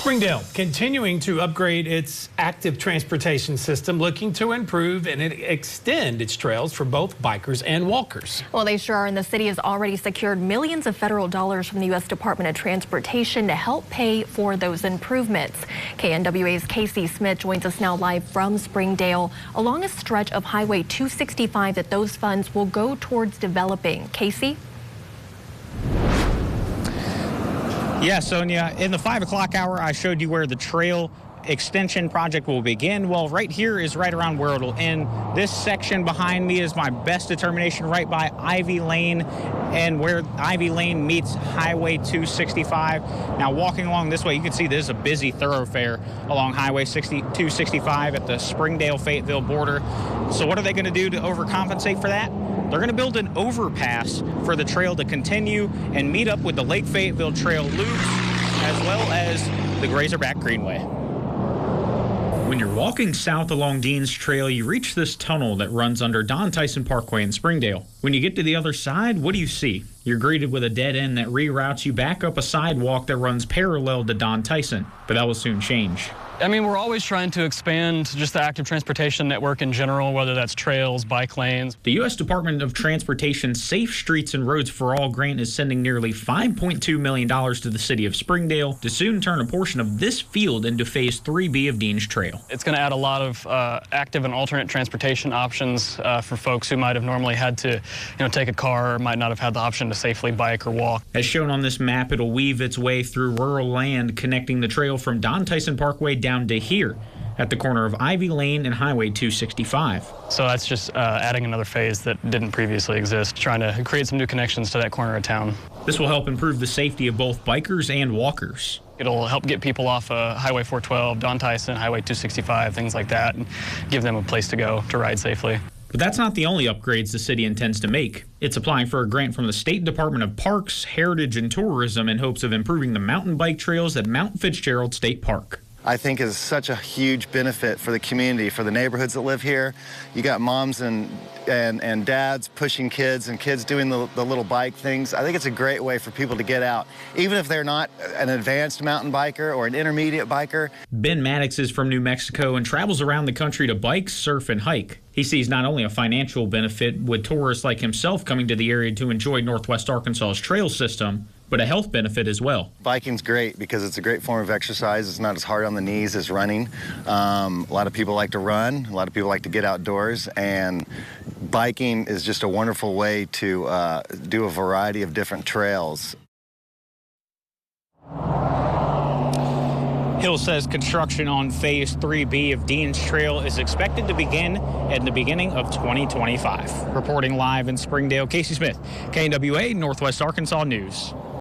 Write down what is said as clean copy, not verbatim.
Springdale continuing to upgrade its active transportation system, looking to improve and extend its trails for both bikers and walkers. Well, they sure are, and the city has already secured millions of federal dollars from the U.S. Department of Transportation to help pay for those improvements. KNWA's Casey Smith joins us now live from Springdale along a stretch of Highway 265 that those funds will go towards developing. Casey? Yeah, Sonia, in the 5 o'clock hour, I showed you where the trail extension project will begin. Well, right here is right around where it'll end. This section behind me is my best determination, right by Ivy Lane and where Ivy Lane meets Highway 265. Now, walking along this way, you can see this is a busy thoroughfare along Highway 265 at the Springdale-Fayetteville border. So what are they going to do to overcompensate for that? They're going to build an overpass for the trail to continue and meet up with the Lake Fayetteville Trail loops as well as the Grazerback Greenway. When you're walking south along Dean's Trail, you reach this tunnel that runs under Don Tyson Parkway in Springdale. When you get to the other side, what do you see? You're greeted with a dead end that reroutes you back up a sidewalk that runs parallel to Don Tyson, but that will soon change. I mean, we're always trying to expand just the active transportation network in general, whether that's trails, bike lanes. The U.S. Department of Transportation's Safe Streets and Roads for All grant is sending nearly $5.2 million to the city of Springdale to soon turn a portion of this field into Phase 3B of Dean's Trail. It's going to add a lot of active and alternate transportation options for folks who might have normally had to, take a car or might not have had the option to safely bike or walk. As shown on this map, it'll weave its way through rural land, connecting the trail from Don Tyson Parkway down to here at the corner of Ivy Lane and Highway 265. So that's just adding another phase that didn't previously exist, trying to create some new connections to that corner of town. This will help improve the safety of both bikers and walkers. It'll help get people off Highway 412, Don Tyson, Highway 265, things like that, and give them a place to go to ride safely. But that's not the only upgrades the city intends to make. It's applying for a grant from the State Department of Parks, Heritage, and Tourism in hopes of improving the mountain bike trails at Mount Fitzgerald State Park. I think is such a huge benefit for the community, for the neighborhoods that live here. You got moms and dads pushing kids and kids doing the little bike things. I think it's a great way for people to get out, even if they're not an advanced mountain biker or an intermediate biker. Ben Maddox is from New Mexico and travels around the country to bike, surf, and hike. He sees not only a financial benefit with tourists like himself coming to the area to enjoy Northwest Arkansas's trail system, but a health benefit as well. Biking's great because it's a great form of exercise. It's not as hard on the knees as running. A lot of people like to run. A lot of people like to get outdoors, and biking is just a wonderful way to do a variety of different trails. Hill says construction on Phase 3B of Dean's Trail is expected to begin at the beginning of 2025. Reporting live in Springdale, Casey Smith, KNWA Northwest Arkansas News.